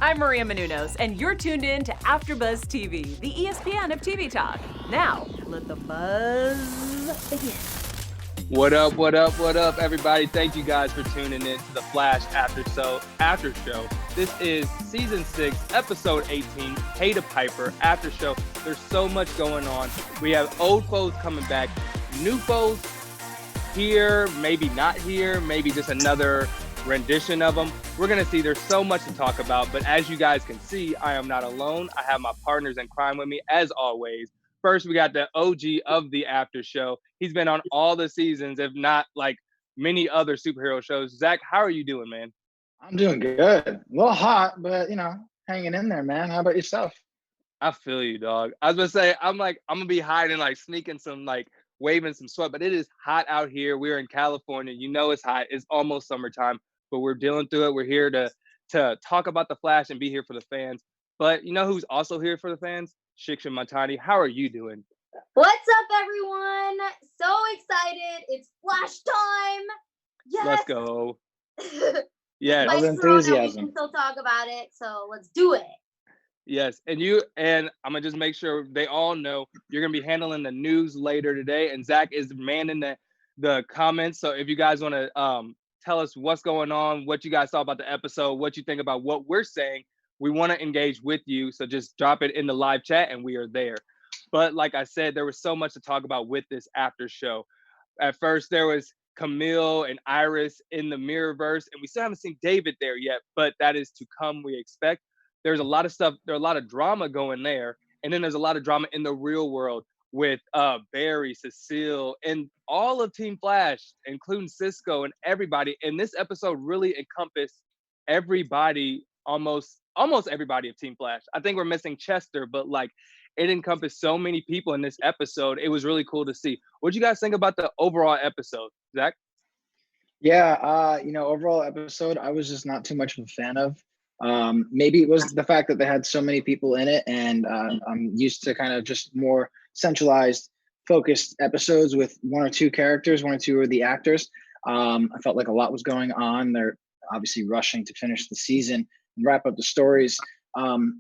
I'm Maria Menounos, and you're tuned in to AfterBuzz TV, the ESPN of TV talk. Now, let the buzz begin. What up, everybody? Thank you guys for tuning in to the Flash After Show. This is Season 6, Episode 18, Pay to Piper After Show. There's so much going on. We have old foes coming back, new foes here, maybe not here, maybe just another rendition of them. We're going to see. There's so much to talk about, but as you guys can see, I am not alone. I have my partners in crime with me, as always. First, we got the OG of the After Show. He's been on all the seasons, if not like many other superhero shows. Zach, how are you doing, man? I'm doing good. A little hot, but hanging in there, man. How about yourself? I feel you, dog. I was gonna say, I'm gonna be hiding, like sneaking some, like waving some sweat, but it is hot out here. We're in California. You know it's hot. It's almost summertime, but we're dealing through it. We're here to talk about the Flash and be here for the fans. But you know who's also here for the fans? Shiksha Mahtani. How are you doing? What's up, everyone? So excited. It's Flash time. Yes. Let's go. Yes. All the enthusiasm. We can still talk about it, so let's do it. Yes. And I'm going to just make sure they all know you're going to be handling the news later today. And Zach is manning the comments. So if you guys want to tell us what's going on, what you guys saw about the episode, what you think about what we're saying, we want to engage with you. So just drop it in the live chat and we are there. But like I said, there was so much to talk about with this after show. At first, there was Camille and Iris in the Mirrorverse, and we still haven't seen David there yet, but that is to come, we expect. There's a lot of stuff. There's a lot of drama going there. And then there's a lot of drama in the real world with Barry, Cecile, and all of Team Flash, including Cisco and everybody. And this episode really encompassed everybody, almost everybody of Team Flash. I think we're missing Chester, but like it encompassed so many people in this episode. It was really cool to see. What do you guys think about the overall episode, Zach? Yeah, overall episode, I was just not too much of a fan of. Maybe it was the fact that they had so many people in it, and I'm used to kind of just more centralized, focused episodes with one or two characters, one or two of the actors. I felt like a lot was going on. They're obviously rushing to finish the season and wrap up the stories. It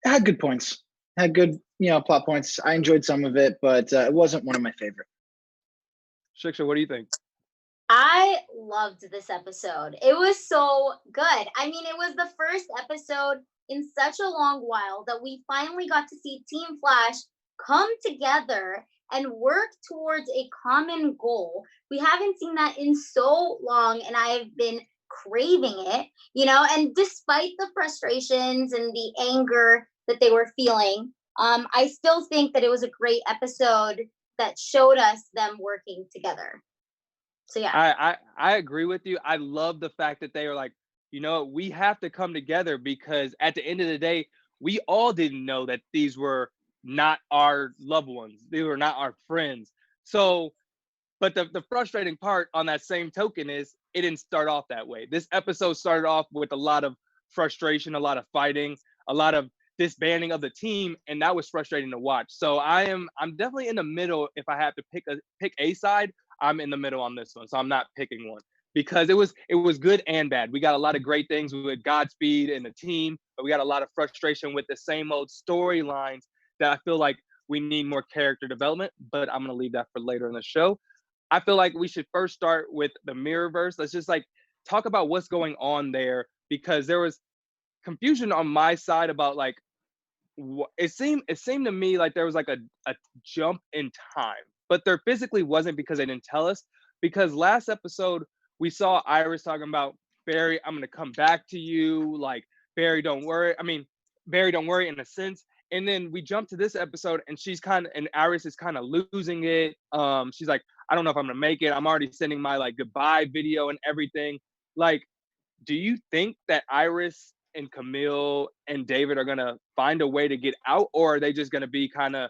had good points, had good, plot points. I enjoyed some of it, but it wasn't one of my favorite. Shiksha, what do you think? I loved this episode. It was so good. I mean, it was the first episode in such a long while that we finally got to see Team Flash come together and work towards a common goal. We haven't seen that in so long, and I have been craving it, and despite the frustrations and the anger that they were feeling, I still think that it was a great episode that showed us them working together. So yeah, I agree with you. I love the fact that they were like, we have to come together because at the end of the day, we all didn't know that these were not our loved ones. They were not our friends. So, but the frustrating part on that same token is it didn't start off that way. This episode started off with a lot of frustration, a lot of fighting, a lot of disbanding of the team, and that was frustrating to watch. So I'm definitely in the middle. If I have to pick a side, I'm in the middle on this one. So I'm not picking one because it was good and bad. We got a lot of great things with Godspeed and the team, but we got a lot of frustration with the same old storylines that I feel like we need more character development, but I'm going to leave that for later in the show. I feel like we should first start with the Mirrorverse. Let's just talk about what's going on there, because there was confusion on my side about it seemed to me like there was a jump in time, but there physically wasn't because they didn't tell us. Because last episode we saw Iris talking about, Barry, I'm going to come back to you. Like, Barry, don't worry. I mean, Barry, don't worry in a sense. And then we jump to this episode and and Iris is kind of losing it. She's like, I don't know if I'm going to make it. I'm already sending my goodbye video and everything. Like, do you think that Iris and Camille and David are going to find a way to get out, or are they just going to be kind of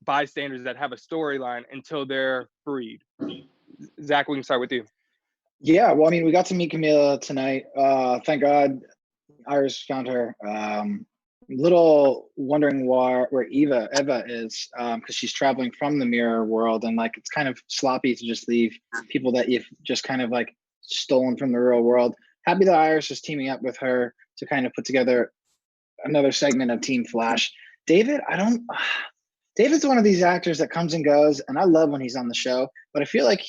bystanders that have a storyline until they're freed? Zach, we can start with you. Yeah, well, I mean, we got to meet Camille tonight. Thank God Iris found her. Little wondering where Eva is, because she's traveling from the mirror world, and it's kind of sloppy to just leave people that you've just kind of stolen from the real world. Happy that Iris is teaming up with her to kind of put together another segment of Team Flash. David, David's one of these actors that comes and goes, and I love when he's on the show, but I feel like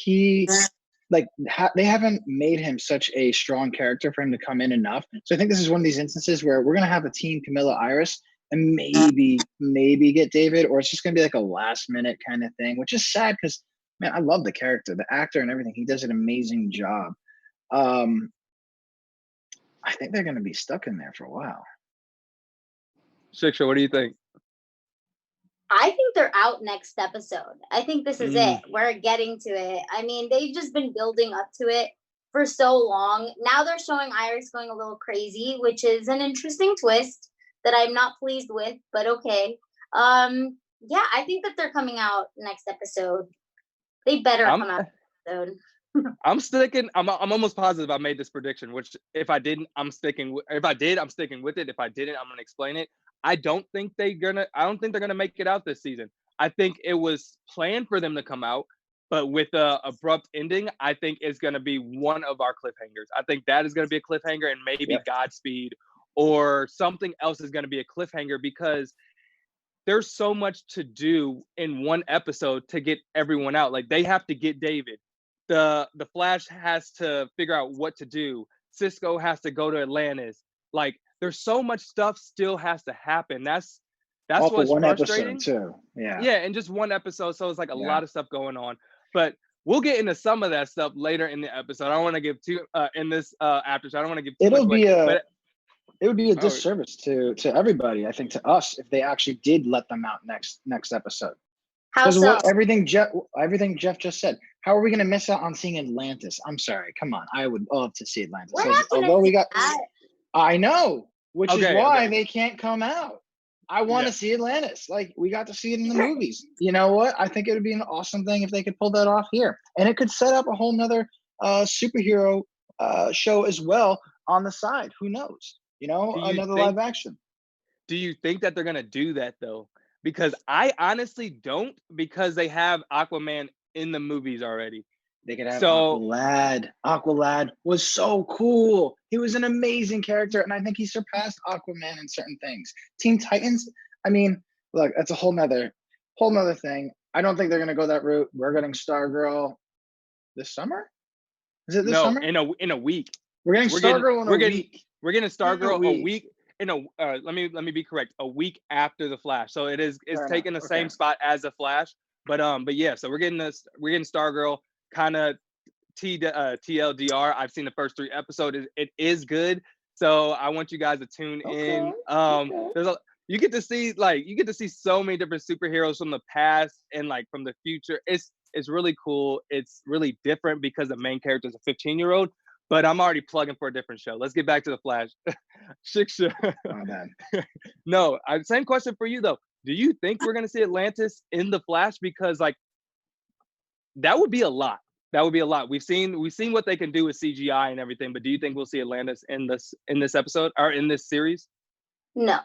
they haven't made him such a strong character for him to come in enough. So I think this is one of these instances where we're gonna have a Team Camilla Iris and maybe get David, or it's just gonna be like a last minute kind of thing, which is sad because man, I love the character, the actor, and everything. He does an amazing job. I think they're gonna be stuck in there for a while. Shiksha, what do you think? I think they're out next episode. I think this is it. We're getting to it. I mean, they've just been building up to it for so long. Now they're showing Iris going a little crazy, which is an interesting twist that I'm not pleased with, but okay. Yeah, I think that they're coming out next episode. They better come out next episode. I'm almost positive I made this prediction, which if I didn't, I'm sticking with. If I did, I'm sticking with it. If I didn't, I'm gonna explain it. I don't think they're gonna make it out this season. I think it was planned for them to come out, but with a abrupt ending, I think it's gonna be one of our cliffhangers. I think that is gonna be a cliffhanger, and maybe Godspeed or something else is gonna be a cliffhanger because there's so much to do in one episode to get everyone out. Like they have to get David. The Flash has to figure out what to do. Cisco has to go to Atlantis. Like there's so much stuff still has to happen. That's all for what's one frustrating episode too. Yeah. Yeah, and just one episode, so it's like a lot of stuff going on. But we'll get into some of that stuff later in the episode. I don't want to give too in this after show. I don't want to give too much away, it would be a disservice to everybody. I think to us if they actually did let them out next episode. How so? Everything Jeff just said. How are we going to miss out on seeing Atlantis? I'm sorry. Come on. I would love to see Atlantis. We're not gonna see that. I know, which is why they can't come out. I want to see Atlantis. Like we got to see it in the movies. You know what? I think it would be an awesome thing if they could pull that off here, and it could set up a whole nother superhero show as well on the side. Who knows? You know, another live action. Do you think that they're gonna do that though? Because I honestly don't, because they have Aquaman in the movies already. They could have Aqualad. Aqualad was so cool. He was an amazing character, and I think he surpassed Aquaman in certain things. Teen Titans, I mean, look, that's a whole nother thing. I don't think they're gonna go that route. We're getting Stargirl this summer. Is it this summer? in a week. We're getting Stargirl in a week. We're getting Stargirl a week. Let me be correct. A week after the Flash, so it's taking the same spot as the Flash. But yeah, so we're getting Stargirl. Kind of TLDR. I've seen the first 3 episodes. It is good. So I want you guys to tune in. You get to see so many different superheroes from the past and like from the future. It's really cool. It's really different because the main character is a 15-year-old. But I'm already plugging for a different show. Let's get back to the Flash. Shiksha. Oh, man. No, same question for you though. Do you think we're gonna see Atlantis in the Flash? Because like that would be a lot. That would be a lot. We've seen what they can do with CGI and everything, but do you think we'll see Atlantis in this episode or in this series? No.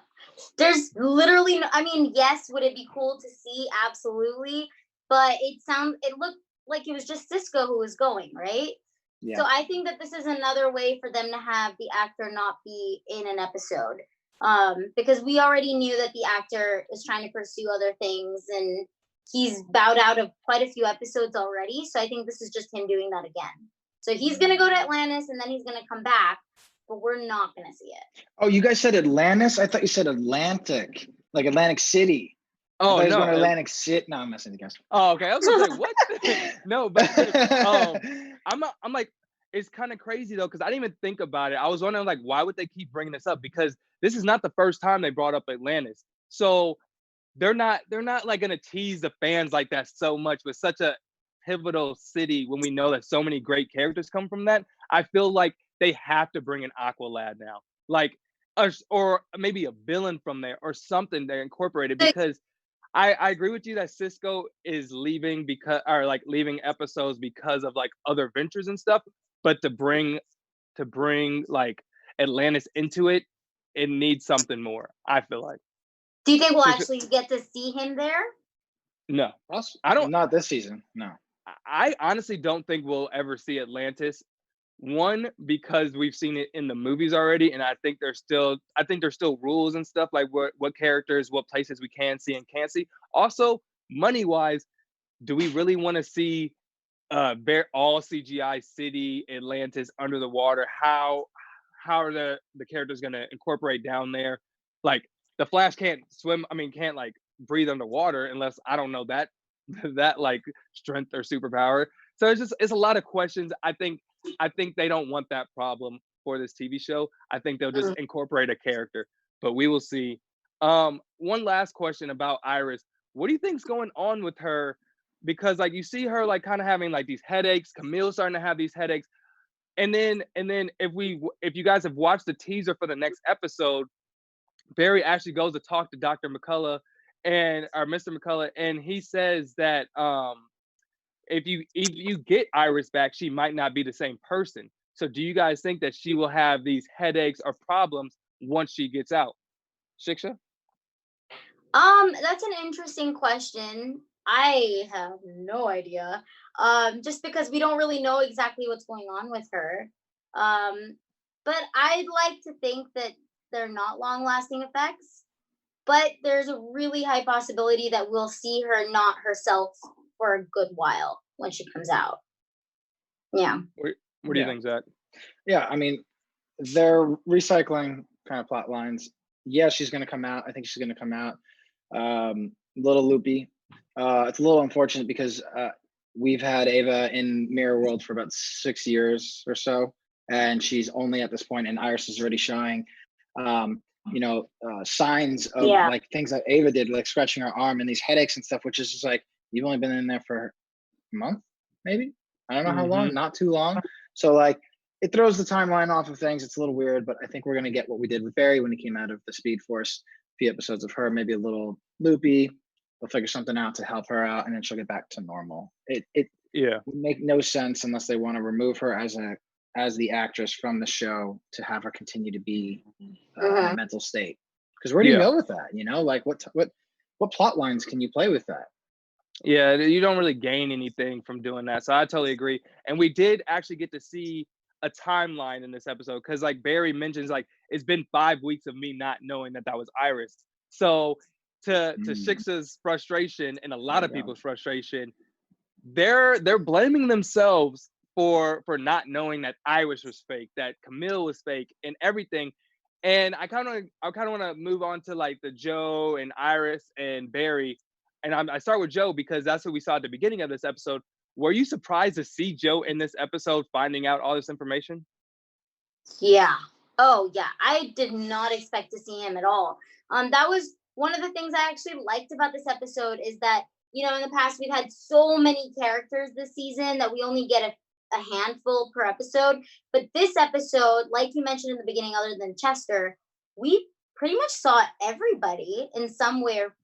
There's literally no, I mean, yes, would it be cool to see? Absolutely. But it looked like it was just Cisco who was going, right? Yeah. So I think that this is another way for them to have the actor not be in an episode. Because we already knew that the actor is trying to pursue other things and he's bowed out of quite a few episodes already. So I think this is just him doing that again. So he's going to go to Atlantis and then he's going to come back, but we're not going to see it. Oh, you guys said Atlantis? I thought you said Atlantic, like Atlantic City. Oh, no. Atlantic City. No, I'm messing with you guys. Oh, okay. I was going to say, what? No, but I'm like, it's kind of crazy though, because I didn't even think about it. I was wondering like, why would they keep bringing this up? Because this is not the first time they brought up Atlantis. So they're not like gonna tease the fans like that so much with such a pivotal city when we know that so many great characters come from that. I feel like they have to bring an Aqualad now, like or maybe a villain from there or something they incorporated, because I agree with you that Cisco is leaving leaving episodes because of like other ventures and stuff, but to bring like Atlantis into it needs something more, I feel like. Do you think we'll actually get to see him there? No. I don't. Not this season. No. I honestly don't think we'll ever see Atlantis One, because we've seen it in the movies already, and I think there's still rules and stuff like what characters, what places we can see and can't see. Also, money wise, do we really want to see all CGI city Atlantis under the water? How are the characters going to incorporate down there? Like the Flash can't swim. I mean, can't like breathe underwater unless I don't know that that like strength or superpower. So it's a lot of questions. I think they don't want that problem for this TV show. I think they'll just incorporate a character, but we will see. One last question about Iris. What do you think's going on with her? Because like you see her like kind of having like these headaches. Camille's starting to have these headaches. And then if you guys have watched the teaser for the next episode, Barry actually goes to talk to Dr. McCullough or Mr. McCullough, and he says that if you get Iris back, she might not be the same person. So do you guys think that she will have these headaches or problems once she gets out? Shiksha? That's an interesting question. I have no idea. Just because we don't really know exactly what's going on with her. But I'd like to think that they're not long-lasting effects. But there's a really high possibility that we'll see her not herself for a good while when she comes out. Yeah. What do you think, Zach? Yeah, I mean, they're recycling kind of plot lines. Yeah, she's going to come out. I think she's going to come out a little loopy. It's a little unfortunate because we've had Ava in Mirror World for about 6 years or so, and she's only at this point, and Iris is already showing, signs of like things that Ava did, like scratching her arm and these headaches and stuff, which is just like, you've only been in there for a month, maybe? I don't know how long, not too long. So like, it throws the timeline off of things. It's a little weird, but I think we're going to get what we did with Barry when he came out of the Speed Force. A few episodes of her, maybe a little loopy. They'll figure something out to help her out, and then she'll get back to normal. It would make no sense unless they want to remove her as the actress from the show to have her continue to be in a mental state. Because where do you go with that? Like what plot lines can you play with that? Yeah, you don't really gain anything from doing that. So I totally agree. And we did actually get to see a timeline in this episode because like Barry mentions, like it's been 5 weeks of me not knowing that was Iris. So to Shiksha's frustration and a lot of people's frustration, they're blaming themselves for not knowing that Iris was fake, that Camille was fake, and everything. And I kind of want to move on to like the Joe and Iris and Barry. And I start with Joe because that's what we saw at the beginning of this episode. Were you surprised to see Joe in this episode finding out all this information? Yeah. Oh, yeah. I did not expect to see him at all. That was one of the things I actually liked about this episode is that, in the past we've had so many characters this season that we only get a handful per episode. But this episode, like you mentioned in the beginning, other than Chester, we pretty much saw everybody in some way or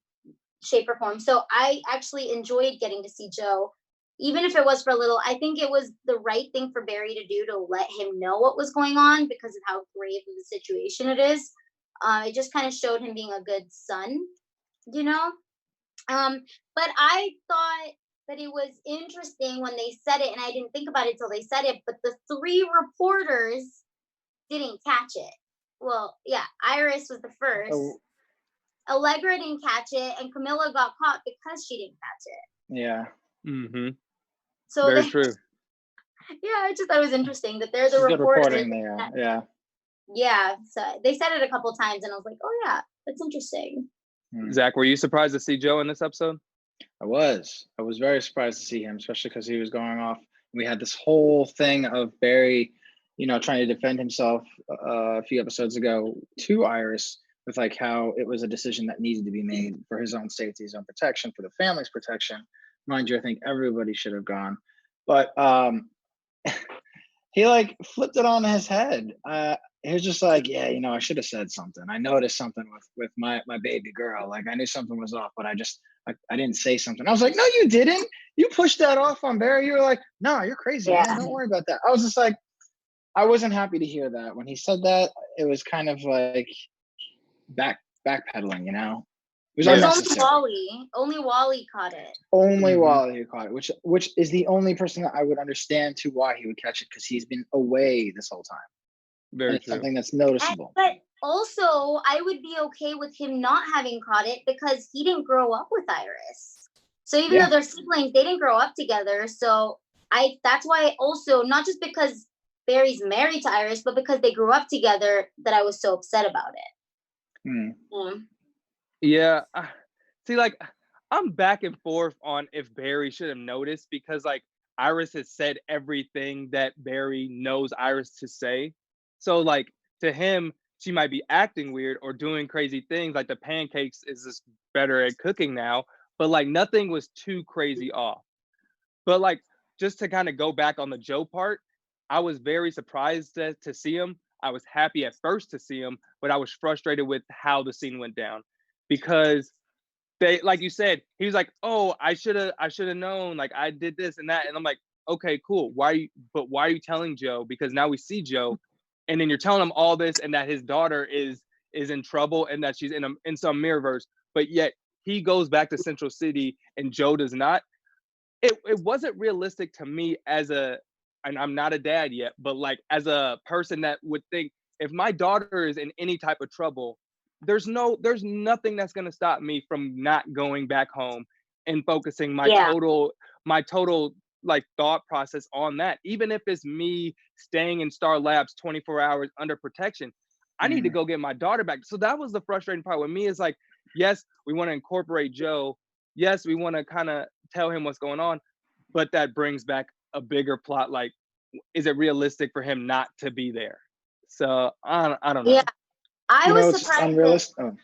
shape or form. So I actually enjoyed getting to see Joe, even if it was for a little. I think it was the right thing for Barry to do to let him know what was going on because of how grave of a situation it is. It just kind of showed him being a good son, but I thought that it was interesting when they said it, and I didn't think about it till they said it, but the 3 reporters didn't catch it. Well, yeah, Iris was the first. Allegra didn't catch it, and Camilla got caught because she didn't catch it. Yeah. Mm-hmm. So very true. Yeah, I just thought it was interesting that they're the Good reporting there. Yeah. Yeah, so they said it a couple times, and I was like, oh yeah, that's interesting. Zach, were you surprised to see Joe in this episode? I was very surprised to see him, especially because he was going off. We had this whole thing of Barry, trying to defend himself a few episodes ago to Iris with like how it was a decision that needed to be made for his own safety, his own protection, for the family's protection. Mind you, I think everybody should have gone, but he like flipped it on his head. He was just like, yeah, I should have said something. I noticed something with my baby girl. Like I knew something was off, but I didn't say something. I was like, no, you didn't. You pushed that off on Barry. You were like, no, you're crazy. Yeah. Man. Don't worry about that. I was just like, I wasn't happy to hear that. When he said that, it was kind of like backpedaling, It was It was unnecessary. only Wally caught it. Only Mhm. Wally who caught it, which is the only person that I would understand to why he would catch it, because he's been away this whole time. And Very it's true. something that's noticeable. But also, I would be okay with him not having caught it because he didn't grow up with Iris. So even Yeah. though they're siblings, they didn't grow up together. So that's why also, not just because Barry's married to Iris, but because they grew up together, that I was so upset about it. Hmm. Yeah. See, like, I'm back and forth on if Barry should have noticed, because like Iris has said everything that Barry knows Iris to say. So like, to him, she might be acting weird or doing crazy things. Like the pancakes is just better at cooking now, but like nothing was too crazy off. But like, just to kind of go back on the Joe part, I was very surprised to see him. I was happy at first to see him, but I was frustrated with how the scene went down, because they, like you said, he was like, "Oh, I should have known. Like I did this and that," and I'm like, "Okay, cool. Why are you telling Joe? Because now we see Joe, and then you're telling him all this, and that his daughter is in trouble, and that she's in some mirrorverse, but yet he goes back to Central City and Joe does not." It wasn't realistic to me as a, and I'm not a dad yet, but like as a person that would think, if my daughter is in any type of trouble, there's nothing that's going to stop me from not going back home and focusing my total like thought process on that. Even if it's me staying in Star Labs 24 hours under protection, I need to go get my daughter back. So that was the frustrating part with me, is like, yes, we want to incorporate Joe. Yes, we want to kind of tell him what's going on, but that brings back a bigger plot. Like, is it realistic for him not to be there? So I don't know. Yeah, I was It's surprised. unrealistic. Oh,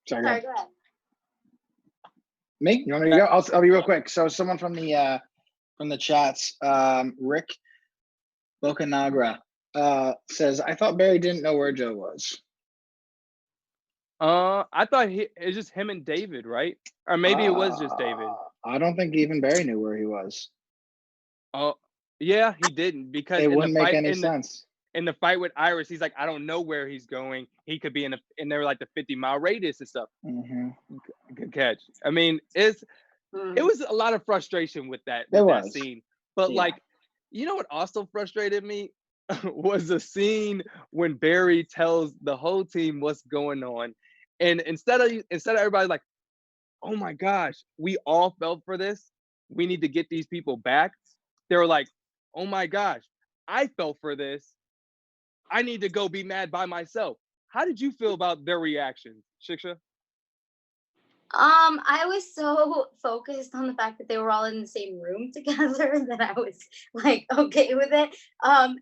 sorry. Sorry, go ahead. Me? You want me to go? I'll be real quick. So someone from the chats, Rick Bokanagra, says, "I thought Barry didn't know where Joe was." I thought it's just him and David, right? Or maybe it was just David. I don't think even Barry knew where he was. Oh, yeah, he didn't, because It wouldn't make any sense. In the fight with Iris, he's like, I don't know where he's going. He could be and they were like the 50-mile radius and stuff. Good catch. I mean, it was a lot of frustration with that scene. But like, you know what also frustrated me was the scene when Barry tells the whole team what's going on, and instead of everybody like, oh my gosh, we all fell for this, we need to get these people back, they were like, oh my gosh, I fell for this, I need to go be mad by myself. How did you feel about their reactions, Shiksha? I was so focused on the fact that they were all in the same room together that I was like okay with it. I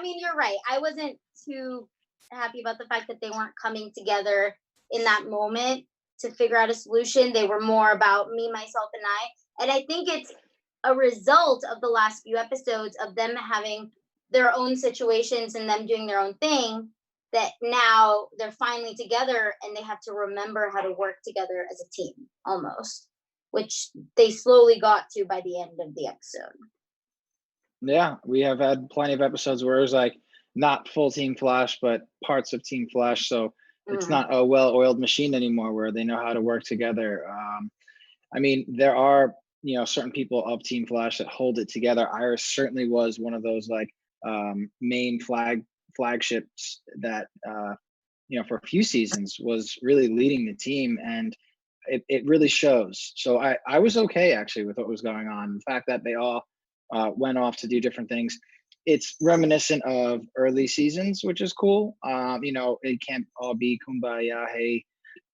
mean, you're right. I wasn't too happy about the fact that they weren't coming together in that moment to figure out a solution. They were more about me, myself, and I. And I think it's a result of the last few episodes of them having their own situations and them doing their own thing, that now they're finally together and they have to remember how to work together as a team, almost, which they slowly got to by the end of the episode. Yeah, we have had plenty of episodes where it was like not full Team Flash, but parts of Team Flash. So it's not a well-oiled machine anymore where they know how to work together. I mean, there are, certain people of Team Flash that hold it together. Iris certainly was one of those like main flagships that, for a few seasons was really leading the team, and it really shows. So I was okay actually with what was going on. The fact that they all went off to do different things. It's reminiscent of early seasons, which is cool. It can't all be kumbaya. Hey,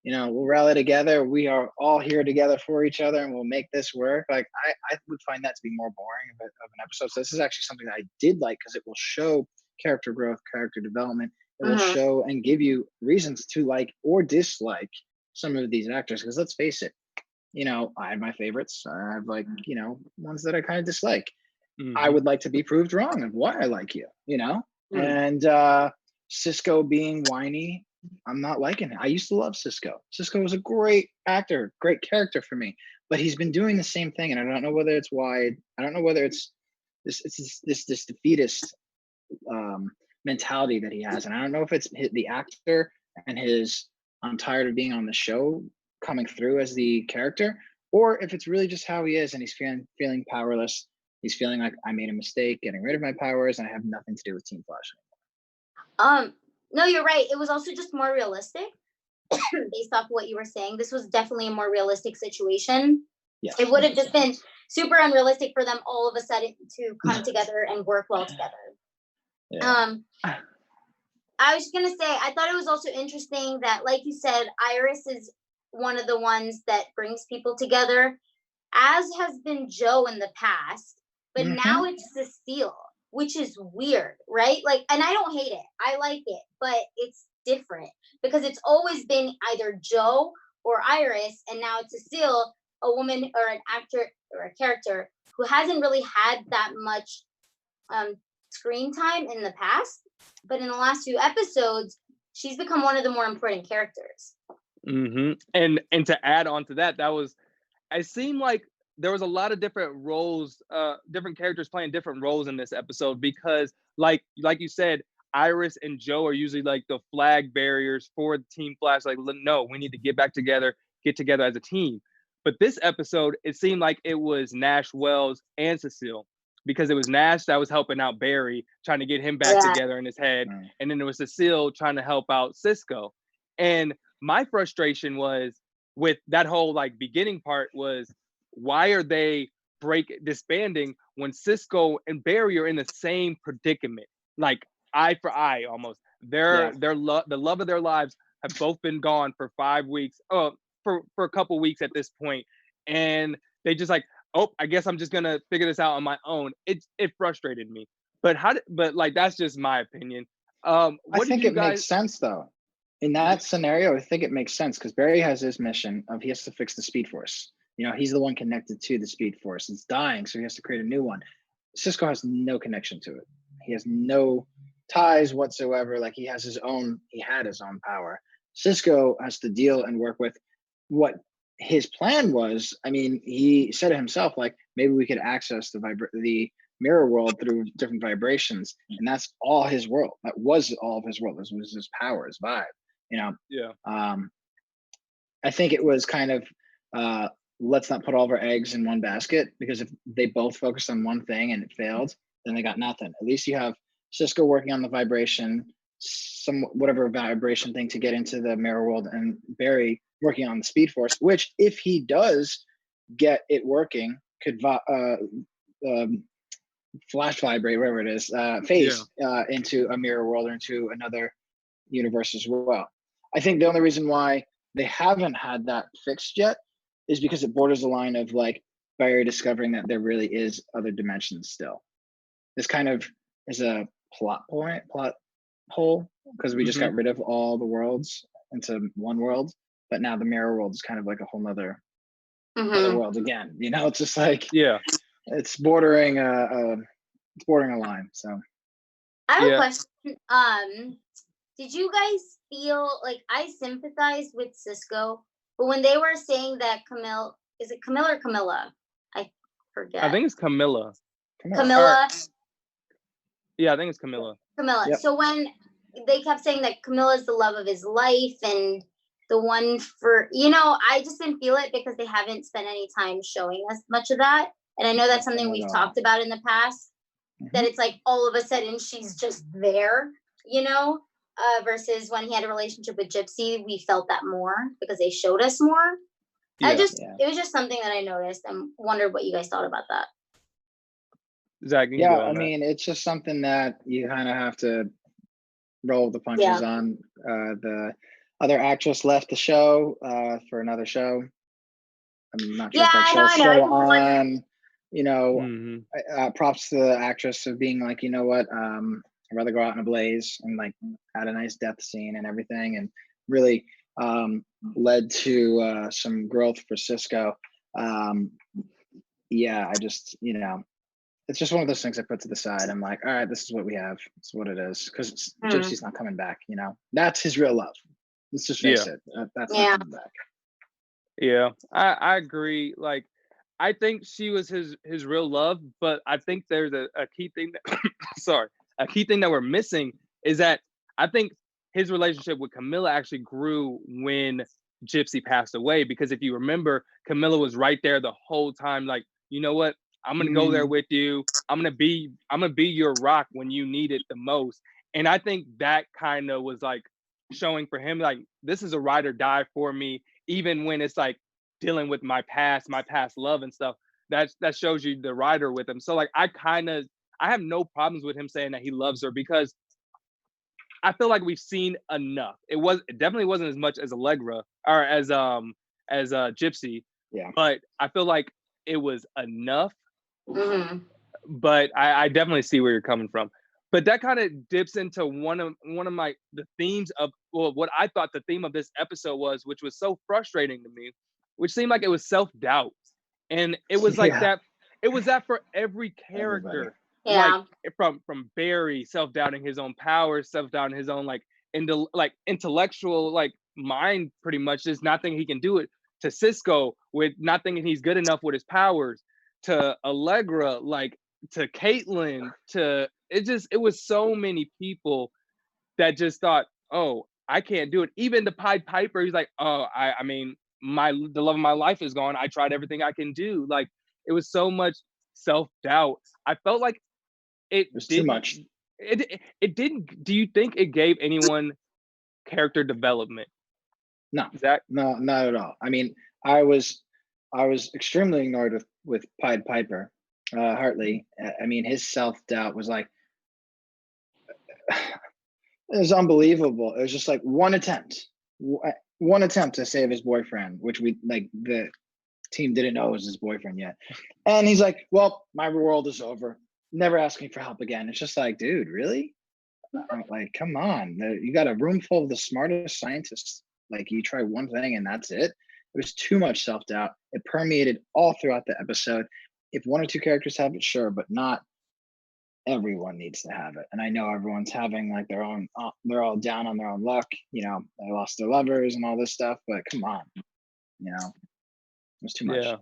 we'll rally together. We are all here together for each other, and we'll make this work. Like I would find that to be more boring of an episode. So this is actually something that I did like, because it will show character growth, character development. It will show and give you reasons to like or dislike some of these actors. Because let's face it, I have my favorites. I have like, ones that I kind of dislike. I would like to be proved wrong of why I like you, and Cisco being whiny, I'm not liking it. I used to love Cisco. Cisco was a great actor, great character for me, but he's been doing the same thing. And I don't know whether it's why, I don't know whether it's this defeatist mentality that he has. And I don't know if it's the actor and his, I'm tired of being on the show coming through as the character, or if it's really just how he is and he's feeling powerless. He's feeling like I made a mistake getting rid of my powers and I have nothing to do with Team Flash anymore. No, you're right. It was also just more realistic based off what you were saying. This was definitely a more realistic situation. Yes. It would have just been super unrealistic for them all of a sudden to come together and work well together. Yeah. I was gonna say, I thought it was also interesting that, like you said, Iris is one of the ones that brings people together, as has been Joe in the past, but now it's Cecile, which is weird, right? Like, and I don't hate it. I like it, but it's different because it's always been either Joe or Iris, and now it's Cecile, a woman or an actor or a character who hasn't really had that much screen time in the past, but in the last few episodes, she's become one of the more important characters. And to add on to that, it seemed like there was a lot of different roles, different characters playing different roles in this episode, because like you said, Iris and Joe are usually like the flag bearers for Team Flash. Like, no, we need to get together as a team. But this episode, it seemed like it was Nash, Wells, and Cecile, because it was Nash that was helping out Barry, trying to get him back together in his head. And then it was Cecile trying to help out Cisco. And my frustration was with that whole like beginning part was, why are they disbanding when Cisco and Barry are in the same predicament? Like eye for eye almost. The love of their lives have both been gone for 5 weeks. For a couple weeks at this point, and they just like, oh, I guess I'm just gonna figure this out on my own. It frustrated me, but like that's just my opinion. I think it makes sense though. In that scenario, I think it makes sense because Barry has his mission of he has to fix the Speed Force. You know, he's the one connected to the Speed Force. It's dying, so he has to create a new one. Cisco has no connection to it. He has no ties whatsoever. Like he had his own power. Cisco has to deal and work with what his plan was. I mean, he said it himself, like maybe we could access the mirror world through different vibrations, and that's all his world. That was all of his world. This was his power, his vibe. You know. Yeah. I think it was kind of let's not put all of our eggs in one basket, because if they both focused on one thing and it failed, then they got nothing. At least you have Cisco working on the vibration, whatever vibration thing to get into the mirror world, and Barry working on the Speed Force, which if he does get it working, could flash vibrate, wherever it is, phase into a mirror world or into another universe as well. I think the only reason why they haven't had that fixed yet is because it borders the line of like Barry discovering that there really is other dimensions still. This kind of is a plot hole, because we just got rid of all the worlds into one world, but now the mirror world is kind of like a whole nother other world again. You know, it's just like it's bordering a line. So I have a question. Did you guys feel like I sympathized with Cisco, but when they were saying that is it Camille or Camilla? I forget. I think it's Camilla. Camilla. Yeah, I think it's Camilla. Yep. So when they kept saying that Camilla is the love of his life and the one for, I just didn't feel it because they haven't spent any time showing us much of that. And I know that's something we've talked about in the past, that it's like all of a sudden she's just there, versus when he had a relationship with Gypsy, we felt that more because they showed us more. It was just something that I noticed and wondered what you guys thought about that. Zach, I mean, it's just something that you kind of have to roll the punches on. The other actress left the show for another show. I'm not sure if that show's still on. Props to the actress of being like, you know what, I'd rather go out in a blaze, and like had a nice death scene and everything, and really led to some growth for Cisco. I just, it's just one of those things I put to the side. I'm like, all right, this is what we have. It's what it is. Because Gypsy's not coming back, That's his real love. Let's just face it. That's not coming back. Yeah, I agree. Like, I think she was his real love, but I think there's a key thing that a key thing that we're missing is that I think his relationship with Camilla actually grew when Gypsy passed away, because if you remember, Camilla was right there the whole time, like, you know what? I'm gonna go there with you. I'm gonna be your rock when you need it the most. And I think that kind of was like showing for him, like, this is a ride or die for me, even when it's like dealing with my past love and stuff. That shows you the rider with him. So like I have no problems with him saying that he loves her, because I feel like we've seen enough. It definitely wasn't as much as Allegra or as Gypsy. Yeah. But I feel like it was enough. Mm-hmm. But I definitely see where you're coming from. But that kind of dips into one of the themes of, well, what I thought the theme of this episode was, which was so frustrating to me, which seemed like it was self-doubt. And it was like that. It was that for every character. Yeah. Like from Barry, self-doubting his own powers, self-doubting his own intellectual mind, pretty much just not thinking he can do it, to Cisco with not thinking he's good enough with his powers, to Allegra, to Caitlin, to it was so many people that just thought, oh, I can't do it. Even the Pied Piper, he's like, oh, I mean, the love of my life is gone. I tried everything I can do. Like, it was so much self-doubt. I felt like it was too much. It didn't. Do you think it gave anyone character development? No, Zach? no, not at all. I mean, I was extremely annoyed with Pied Piper, Hartley. I mean, his self-doubt was like, it was unbelievable. It was just like one attempt to save his boyfriend, which the team didn't know was his boyfriend yet. And he's like, well, my world is over. Never ask me for help again. It's just like, dude, really? Like, come on. You got a room full of the smartest scientists. Like, you try one thing and that's it. It was too much self-doubt. It permeated all throughout the episode. If one or two characters have it, sure, but not everyone needs to have it. And I know everyone's having like their own, they're all down on their own luck. You know, they lost their lovers and all this stuff, but come on, you know, it was too much. Yeah.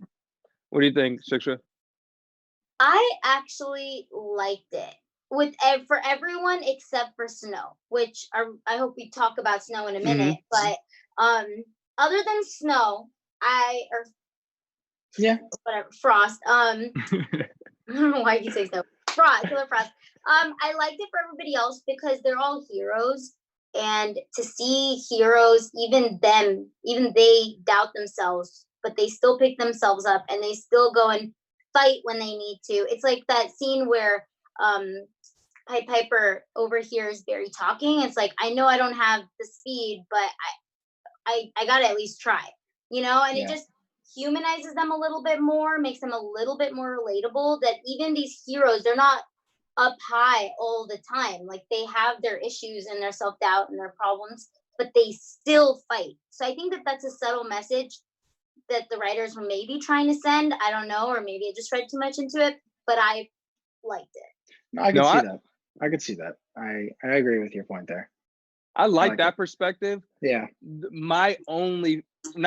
What do you think, Shiksha? I actually liked it for everyone except for Snow, which I hope we talk about Snow in a minute. But other than Snow, Frost. I don't know why you say Snow. Killer Frost. I liked it for everybody else because they're all heroes, and to see heroes, even they doubt themselves, but they still pick themselves up and they still go and fight when they need to. It's like that scene where Pied Piper overhears Barry talking. It's like, I know I don't have the speed, but I gotta at least try, you know. And it just humanizes them a little bit more, makes them a little bit more relatable, that even these heroes, they're not up high all the time. Like, they have their issues and their self-doubt and their problems, but they still fight. So I think that that's a subtle message that the writers were maybe trying to send. I don't know, or maybe I just read too much into it, but I liked it. No, I could see that. I could see that. I agree with your point there. I like that perspective. Yeah. Not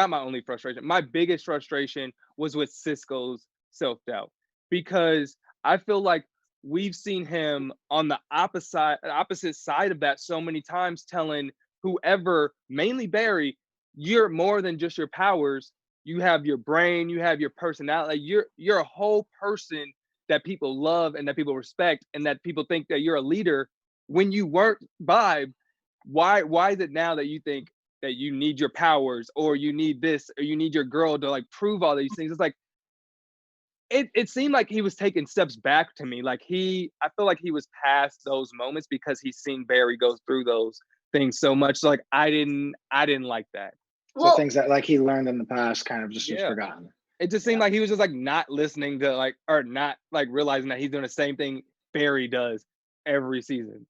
my only frustration. My biggest frustration was with Cisco's self-doubt, because I feel like we've seen him on the opposite side of that so many times, telling whoever, mainly Barry, you're more than just your powers. You have your brain, you have your personality. You're a whole person that people love and that people respect, and that people think that you're a leader when you weren't Vibe. Why is it now that you think that you need your powers, or you need this, or you need your girl to like prove all these things? It's like, it seemed like he was taking steps back to me. Like, I feel like he was past those moments because he's seen Barry go through those things so much. Like, I didn't like that. So things that like he learned in the past kind of just was forgotten. It just seemed like he was just like not listening to or not like realizing that he's doing the same thing Barry does every season.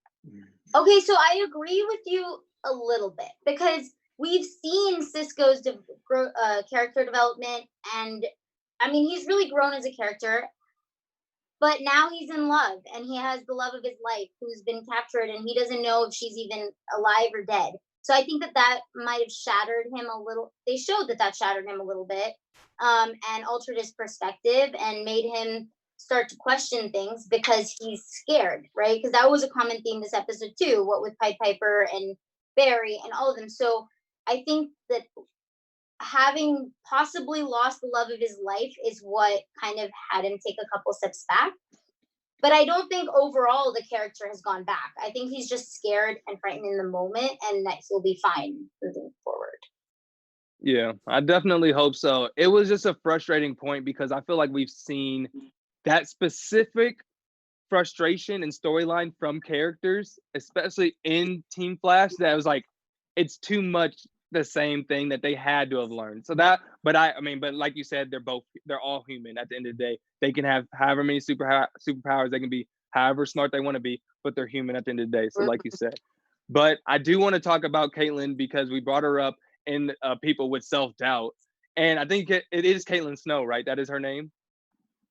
Okay, so I agree with you a little bit, because we've seen Cisco's character development, and I mean, he's really grown as a character, but now he's in love, and he has the love of his life who's been captured, and he doesn't know if she's even alive or dead. So I think that might have shattered him a little. They showed that shattered him a little bit, and altered his perspective and made him start to question things because he's scared, right? Because that was a common theme this episode too, what with Pied Piper and Barry and all of them. So I think that having possibly lost the love of his life is what kind of had him take a couple steps back. But I don't think overall the character has gone back. I think he's just scared and frightened in the moment, and that he'll be fine moving forward. Yeah, I definitely hope so. It was just a frustrating point because I feel like we've seen that specific frustration and storyline from characters, especially in Team Flash, that was like, it's too much the same thing that they had to have learned. So that, but but like you said, they're all human at the end of the day. They can have however many superpowers, they can be however smart they want to be, but they're human at the end of the day. So like you said, but I do want to talk about Caitlin because we brought her up in people with self-doubt. And I think it is Caitlin Snow, right? That is her name.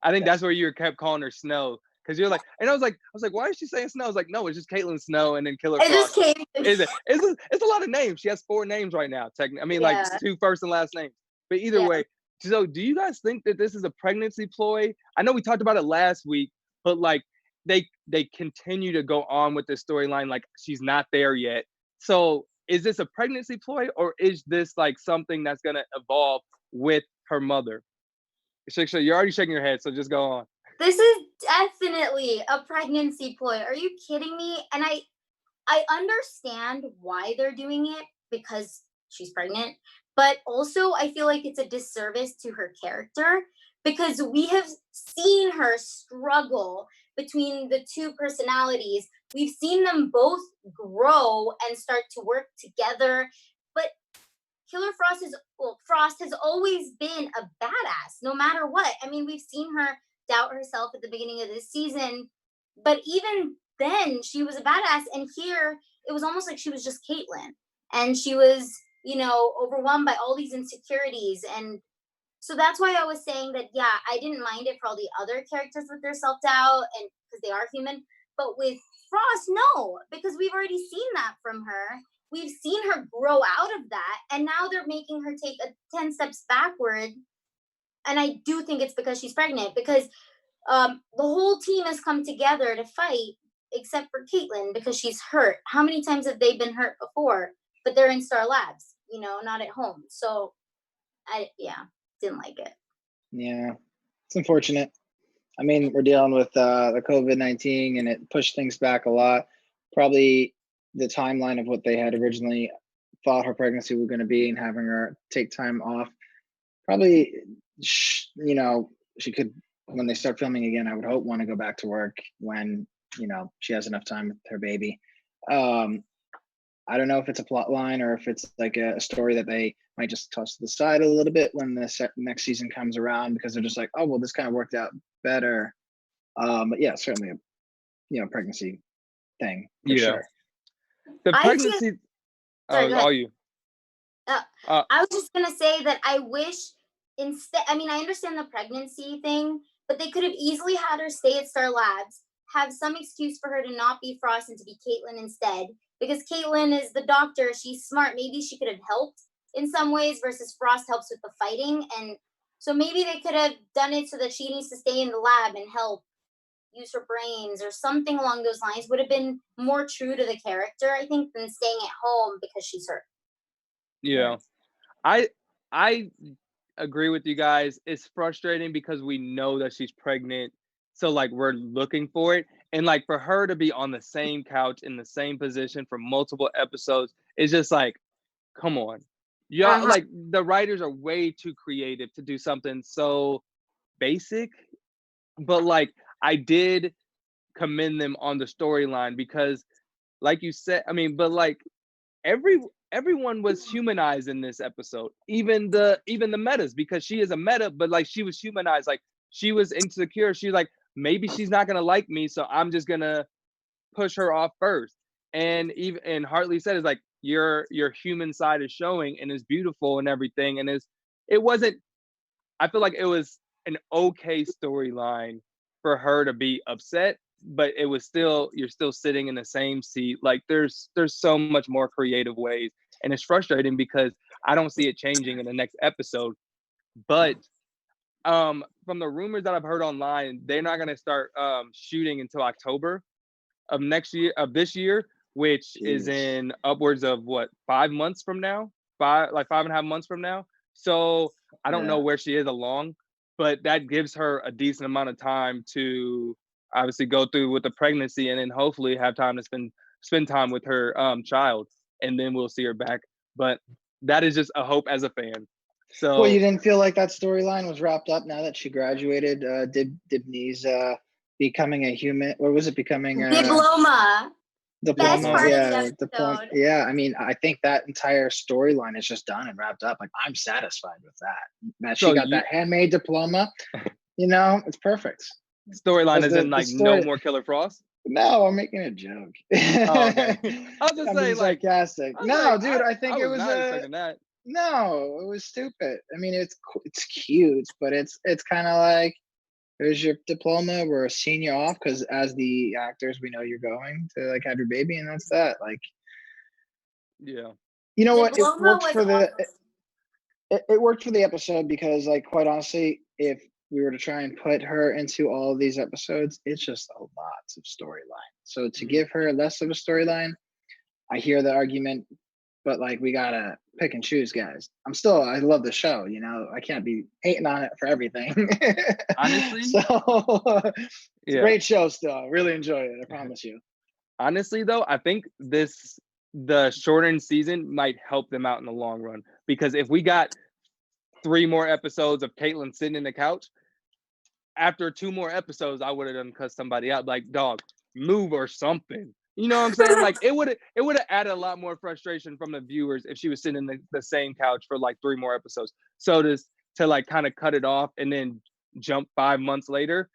I think that's where you kept calling her Snow. Because you're like, and I was like, why is she saying Snow? I was like, no, it's just Caitlin Snow and then Killer It Frost. just came. It's a lot of names. She has 4 names right now. Technically, I mean, like Yeah. 2 first and last names. But either Yeah. way, so do you guys think that this is a pregnancy ploy? I know we talked about it last week, but like they continue to go on with this storyline like she's not there yet. So is this a pregnancy ploy or is this like something that's gonna evolve with her mother? Shiksha, you're already shaking your head, so just go on. This is definitely a pregnancy ploy. Are you kidding me? And I understand why they're doing it because she's pregnant, but also I feel like it's a disservice to her character because we have seen her struggle between the 2 personalities. We've seen them both grow and start to work together, but Frost has always been a badass, no matter what. I mean, we've seen her doubt herself at the beginning of this season, but even then, she was a badass. And here, it was almost like she was just Caitlyn, and she was, overwhelmed by all these insecurities. And so that's why I was saying that, yeah, I didn't mind it for all the other characters with their self doubt, and because they are human. But with Frost, no, because we've already seen that from her. We've seen her grow out of that, and now they're making her take 10 steps backward. And I do think it's because she's pregnant, because the whole team has come together to fight, except for Caitlyn, because she's hurt. How many times have they been hurt before? But they're in Star Labs, not at home. So didn't like it. Yeah, it's unfortunate. I mean, we're dealing with the COVID-19 and it pushed things back a lot. Probably the timeline of what they had originally thought her pregnancy was going to be and having her take time off. Probably, she could, when they start filming again, I would hope want to go back to work when, she has enough time with her baby. I don't know if it's a plot line or if it's like a story that they might just toss to the side a little bit when the next season comes around because they're just like, oh, well, this kind of worked out better. But yeah, certainly a pregnancy thing for sure. The pregnancy. All you. I was just gonna say that I wish instead. I mean, I understand the pregnancy thing, but they could have easily had her stay at Star Labs, have some excuse for her to not be Frost and to be Caitlyn instead, because Caitlyn is the doctor. She's smart. Maybe she could have helped in some ways versus Frost helps with the fighting. And so maybe they could have done it so that she needs to stay in the lab and help use her brains or something along those lines. Would have been more true to the character, I think, than staying at home because she's hurt. Yeah. I agree with you guys. It's frustrating because we know that she's pregnant. So like we're looking for it. And like for her to be on the same couch in the same position for multiple episodes, it's just like, come on. Yeah, like the writers are way too creative to do something so basic. But like I did commend them on the storyline because like you said, but like everyone was humanized in this episode, even the metas, because she is a meta, but like she was humanized, like she was insecure. She's like, maybe she's not gonna like me, so I'm just gonna push her off first. And Hartley said, it's like your human side is showing and is beautiful and everything. And I feel like it was an okay storyline for her to be upset, but it was you're still sitting in the same seat. Like there's so much more creative ways, and it's frustrating because I don't see it changing in the next episode. But from the rumors that I've heard online, they're not going to start shooting until October of this year, which is in upwards of 5 months from now, 5.5 months from now. So I don't know Yeah. where she is along, but that gives her a decent amount of time to obviously go through with the pregnancy and then hopefully have time to spend time with her child, and then we'll see her back. But that is just a hope as a fan. Well, you So didn't feel like that storyline was wrapped up now that she graduated? Dibney's becoming a human. What was it? Becoming a Diploma. Best diploma. part of the Yeah, diploma. episode. Yeah, I mean, I think that entire storyline is just done and wrapped up. Like, I'm satisfied with that. That she so got you that handmade diploma. You know, it's perfect. storyline Because is in the like no story. more Killer Frost. No, I'm making a joke. Oh, okay. I was just I'm saying being like sarcastic. I was No, like dude, I I think it was was not a. expecting that. No, it was stupid. I mean, it's cute, but it's kind of like, here's your diploma. We're seeing you off because as the actors, we know you're going to like have your baby, and that's that. Like, Yeah. you know what? It Diploma worked was for the awesome. it worked for the episode because, like, quite honestly, if we were to try and put her into all of these episodes, it's just a lot of storyline. So to give her less of a storyline, I hear the argument, but like we gotta pick and choose, guys. I love the show, you know. I can't be hating on it for everything. Honestly, So it's a yeah. great show still. I really enjoy it, I promise you. Honestly, though, I think the shortened season might help them out in the long run because if we got 3 more episodes of Caitlyn sitting in the couch, after 2 more episodes, I would have done cut somebody out. Like, dog, move or something. You know what I'm saying? Like, it would have added a lot more frustration from the viewers if she was sitting in the same couch for like 3 more episodes. So to like kind of cut it off and then jump 5 months later,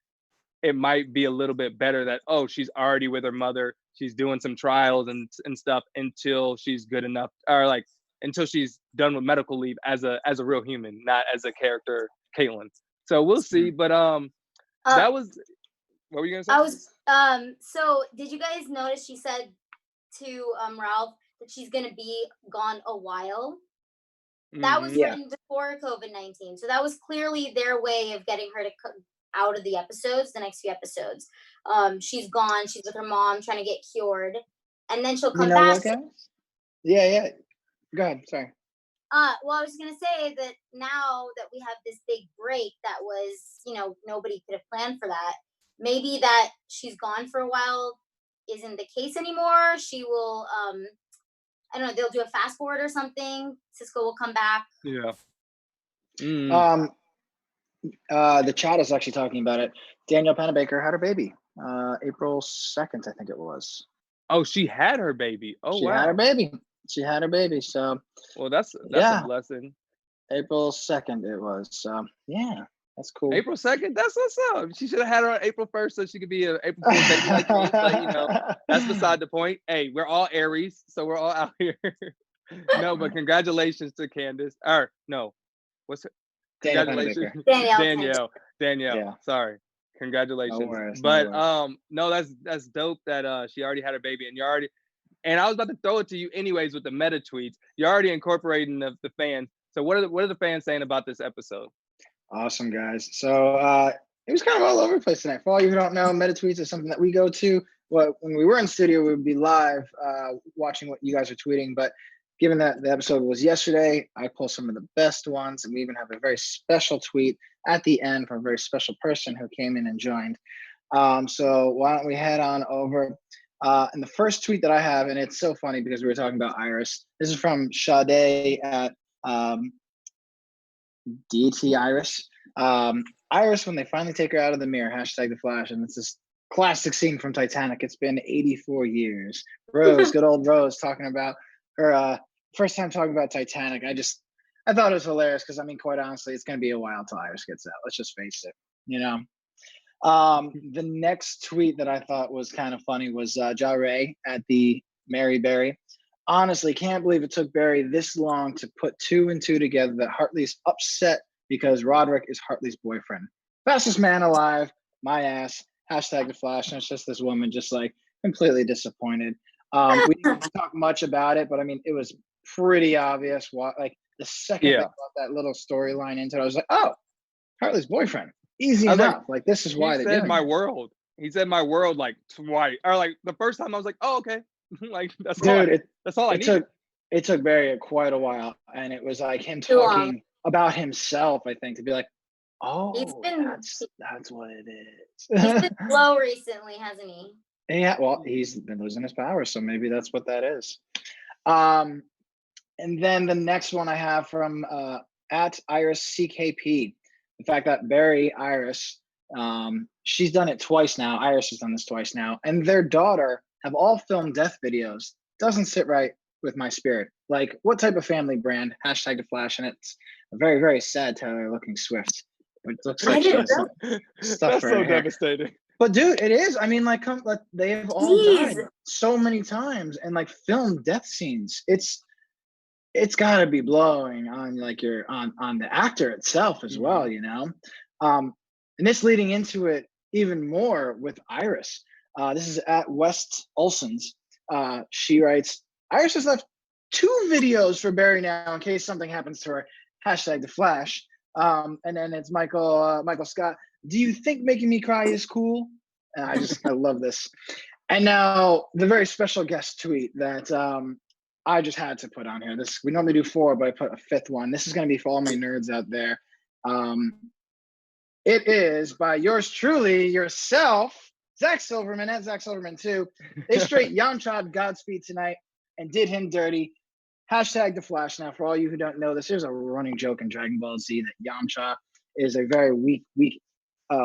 it might be a little bit better that, oh, she's already with her mother, she's doing some trials and stuff until she's good enough, or like until she's done with medical leave as a real human, not as a character Caitlyn. So we'll see. But that was, what were you gonna say? I was so did you guys notice she said to Ralph that she's gonna be gone a while? That was Yeah. written before COVID-19, so that was clearly their way of getting her to out of the episodes, the next few episodes. She's gone, she's with her mom trying to get cured, and then she'll You come know back. what, guys? Yeah. Go ahead. Sorry. Well, I was gonna say that now that we have this big break that was, nobody could have planned for that. Maybe that she's gone for a while isn't the case anymore. She will, I don't know, they'll do a fast forward or something. Cisco will come back. Yeah. The chat is actually talking about it. Danielle Panabaker had her baby, April 2nd, I think it was. Oh, she had her baby. Oh, She wow. had her baby. She had her baby. So, Well, that's yeah. a blessing. April 2nd it was. So, yeah, that's cool. April 2nd, that's what's up. She should have had her on April 1st so she could be an April Fool's baby like me. But that's beside the point. Hey, we're all Aries, so we're all out here. No, but congratulations to Candace. Or no, what's her? Congratulations, Danielle. Yeah. Sorry, congratulations. No worries, But no worries. no, that's dope that she already had her baby, and you're already. And I was about to throw it to you anyways with the meta tweets. You're already incorporating the fans. So what are the fans saying about this episode? Awesome, guys. So it was kind of all over the place tonight. For all you who don't know, meta tweets is something that we go to. When we were in studio, we would be live watching what you guys are tweeting. But given that the episode was yesterday, I pulled some of the best ones. And we even have a very special tweet at the end from a very special person who came in and joined. So why don't we head on over. And the first tweet that I have, and it's so funny because we were talking about Iris. This is from Sade at DT Iris. Iris, when they finally take her out of the mirror, hashtag the Flash, and it's this classic scene from Titanic. It's been 84 years. Rose, good old Rose, talking about her first time talking about Titanic. I thought it was hilarious because, I mean, quite honestly, it's going to be a while till Iris gets out. Let's just face it, you know. The next tweet that I thought was kind of funny was Ja Ray at the Mary Berry. Honestly, can't believe it took Barry this long to put 2 and 2 together that Hartley's upset because Roderick is Hartley's boyfriend. Fastest man alive, my ass, hashtag the Flash. And it's just this woman just like completely disappointed. We didn't talk much about it, but I mean, it was pretty obvious what, like the second they brought that little storyline into it, I was like, oh, Hartley's boyfriend. Easy enough. Like this is why they're doing my it. world. He said my world like twice. Or like the first time I was like, oh, okay. Like that's Dude, all I need. It took Barry quite a while, and it was like him Too long. talking about himself, I think, to be like, He's oh, been that's what it he's is. been slow recently, hasn't he? Yeah, well, he's been losing his power, so maybe that's what that is. And then the next one I have from at Iris CKP, the fact that Barry Iris, she's done it twice now. Iris has done this twice now, and their daughter have all filmed death videos. Doesn't sit right with my spirit. Like, what type of family brand? Hashtag the Flash, and it's a very, very sad Taylor looking Swift. It looks like she has some stuff That's for so her hair. devastating. But dude, it is. I mean, like, they have all died so many times and like filmed death scenes. It's got to be blowing on like on the actor itself as well, you know. And this leading into it even more with Iris. This is at West Olson's. She writes, Iris has left 2 videos for Barry now in case something happens to her. Hashtag the Flash. And then it's Michael Scott. Do you think making me cry is cool? I love this. And now the very special guest tweet that I just had to put on here. This, we normally do 4, but I put a 5th one. This is going to be for all my nerds out there. It is by yours truly, yourself, Zach Silverman, at Zach Silverman 2. They straight Yamcha Godspeed tonight and did him dirty. Hashtag the Flash. Now, for all you who don't know this, there's a running joke in Dragon Ball Z that Yamcha is a very weak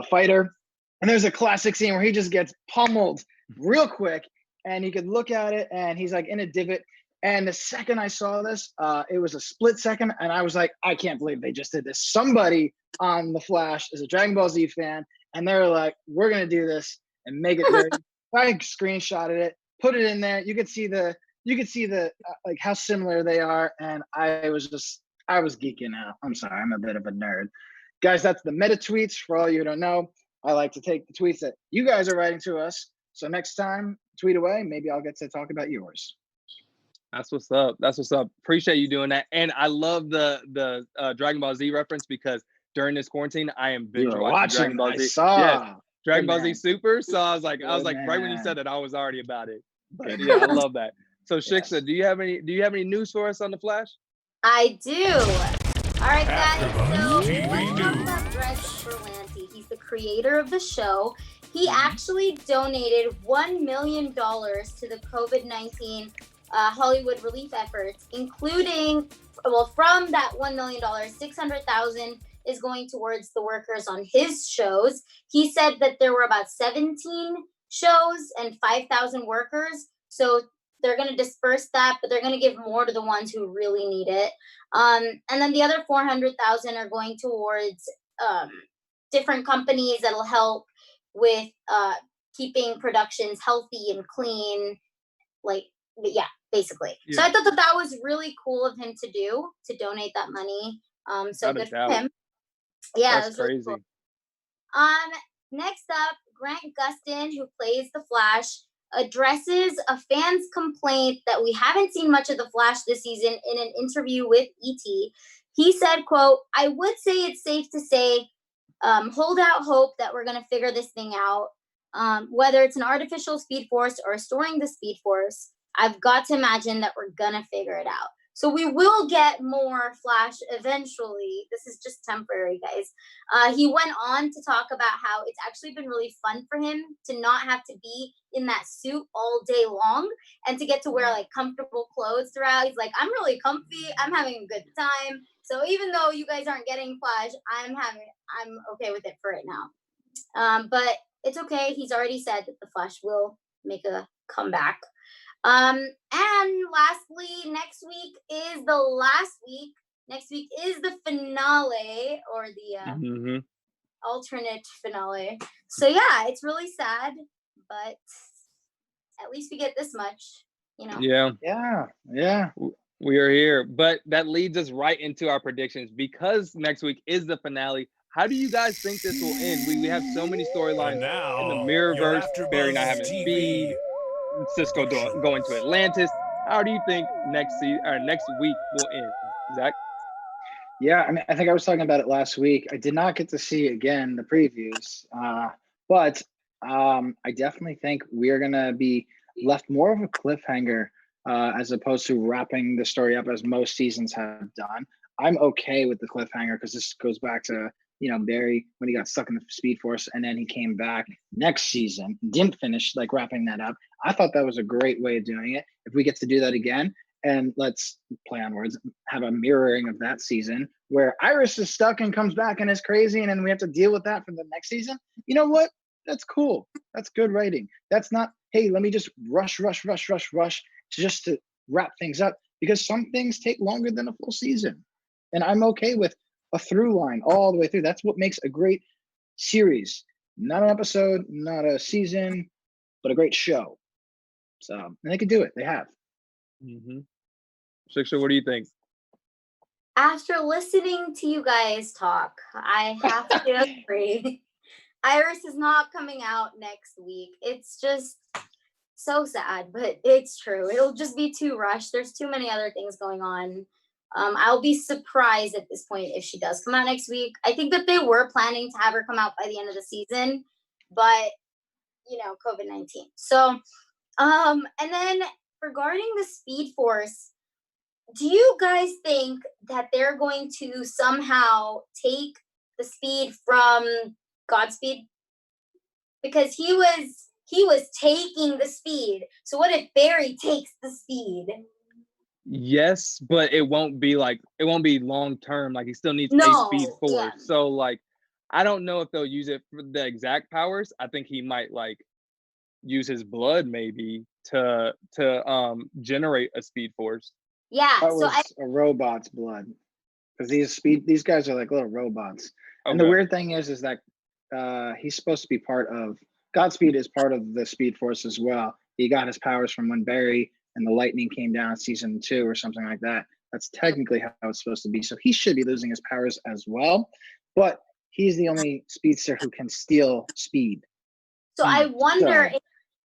fighter. And there's a classic scene where he just gets pummeled real quick, and you could look at it, and he's like in a divot. And the second I saw this, it was a split second, and I was like, I can't believe they just did this. Somebody on the Flash is a Dragon Ball Z fan, and they're like, we're gonna do this and make it dirty. I screenshotted it, put it in there. You could see the like how similar they are, and I was geeking out. I'm sorry, I'm a bit of a nerd, guys. That's the meta tweets. For all you who don't know, I like to take the tweets that you guys are writing to us. So next time, tweet away. Maybe I'll get to talk about yours. That's what's up. That's what's up. Appreciate you doing that. And I love the Dragon Ball Z reference because during this quarantine, I am binge watching Dragon Ball Z. I saw. Yes, Dragon Ball man. Z Super. So I was like, right when you said it, I was already about it. But yeah, I love that. So Shiksha, Yes. do you have any news for us on the Flash? I do. All right, guys. AfterBuzz So TV let's talk about Greg Berlanti. He's the creator of the show. He actually donated $1 million to the COVID-19 Hollywood relief efforts, including, well, from that $1 million, $600,000 is going towards the workers on his shows. He said that there were about 17 shows and 5,000 workers. So they're going to disperse that, but they're going to give more to the ones who really need it. And then the other 400,000 are going towards different companies that'll help with keeping productions healthy and clean, basically. Yeah. So I thought that was really cool of him to donate that money. So good for him. Yeah, that's crazy. Really cool. Next up, Grant Gustin, who plays the Flash, addresses a fan's complaint that we haven't seen much of the Flash this season in an interview with ET. He said, quote, I would say it's safe to say, hold out hope that we're going to figure this thing out. Whether it's an artificial speed force or restoring the speed force, I've got to imagine that we're going to figure it out. So we will get more Flash eventually. This is just temporary, guys. He went on to talk about how it's actually been really fun for him to not have to be in that suit all day long and to get to wear like comfortable clothes throughout. He's like, I'm really comfy. I'm having a good time. So even though you guys aren't getting Flash, I'm okay with it for right now. But it's okay. He's already said that the Flash will make a comeback. And lastly, next week is the last week. Next week is the finale, or the alternate finale. So yeah, it's really sad, but at least we get this much, you know. Yeah. We are here, but that leads us right into our predictions because next week is the finale. How do you guys think this will end? We have so many storylines in the Mirrorverse. Barry not having speed. Cisco going to Atlantis. How do you think next week will end, Zach? Yeah, I mean, I think I was talking about it last week. I did not get to see again the previews, but I definitely think we are going to be left more of a cliffhanger as opposed to wrapping the story up as most seasons have done. I'm okay with the cliffhanger because this goes back to, Barry when he got stuck in the Speed Force and then he came back next season, didn't finish like wrapping that up. I thought that was a great way of doing it. If we get to do that again, and let's play on words, have a mirroring of that season where Iris is stuck and comes back and is crazy, and then we have to deal with that for the next season. You know what? That's cool. That's good writing. That's not, hey, let me just rush just to wrap things up, because some things take longer than a full season. And I'm okay with a through line all the way through. That's what makes a great series. Not an episode, not a season, but a great show. So, and they could do it. They have. Mm-hmm. Shiksha, what do you think? After listening to you guys talk, I have to agree. Iris is not coming out next week. It's just so sad, but it's true. It'll just be too rushed. There's too many other things going on. I'll be surprised at this point if she does come out next week. I think that they were planning to have her come out by the end of the season, but COVID-19. So, and then regarding the Speed Force, do you guys think that they're going to somehow take the speed from Godspeed? Because he was taking the speed. So what if Barry takes the speed? Yes, but it won't be long term. Like he still needs No, a Speed Force. yeah. So like I don't know if they'll use it for the exact powers. I think he might like use his blood maybe to generate a Speed Force. Yeah. That was a robot's blood, because these guys are like little robots. And the weird thing is that he's supposed to be part of Godspeed is part of the Speed Force as well. He got his powers from when Barry and the lightning came down in season 2 or something like that. That's technically how it's supposed to be. So he should be losing his powers as well. But he's the only speedster who can steal speed. So I wonder if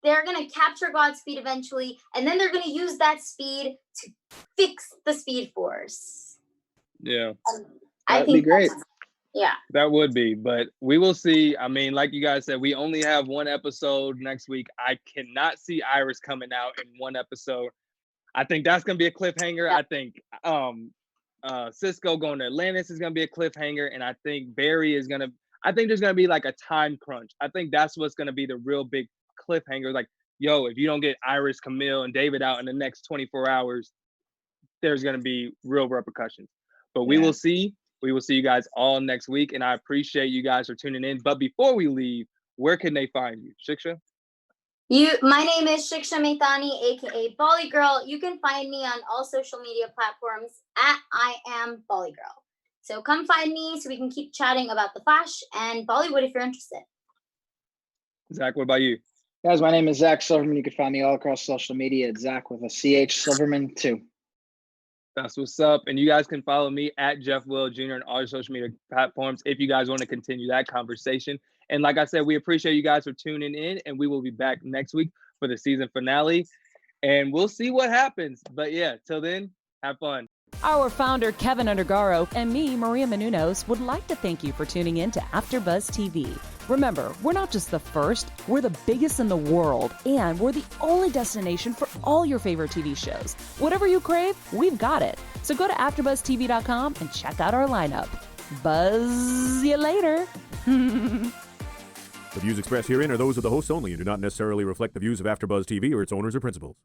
they're going to capture Godspeed eventually, and then they're going to use that speed to fix the Speed Force. Yeah. That'd be great. Yeah. That would be, but we will see. I mean, like you guys said, we only have one episode next week. I cannot see Iris coming out in one episode. I think that's going to be a cliffhanger. Yeah. I think Cisco going to Atlantis is going to be a cliffhanger, and I think Barry is going to – I think there's going to be like a time crunch. I think that's what's going to be the real big cliffhanger. Like, yo, if you don't get Iris, Camille, and David out in the next 24 hours, there's going to be real repercussions. But we will see. We will see you guys all next week, and I appreciate you guys for tuning in. But before we leave, where can they find you? Shiksha? My name is Shiksha Mahtani, aka Bolly Girl. You can find me on all social media platforms at I am Bolly Girl. So come find me so we can keep chatting about the Flash and Bollywood if you're interested. Zach, what about you? Guys, my name is Zach Silverman. You can find me all across social media at Zach with a CH Silverman 2. That's what's up. And you guys can follow me at Jeff Will Jr. on all your social media platforms if you guys want to continue that conversation. And like I said, we appreciate you guys for tuning in, and we will be back next week for the season finale. And we'll see what happens. But yeah, till then, have fun. Our founder, Keven Undergaro, and me, Maria Menounos, would like to thank you for tuning in to AfterBuzz TV. Remember, we're not just the first, we're the biggest in the world, and we're the only destination for all your favorite TV shows. Whatever you crave, we've got it. So go to AfterBuzzTV.com and check out our lineup. Buzz you later. The views expressed herein are those of the hosts only and do not necessarily reflect the views of AfterBuzz TV or its owners or principals.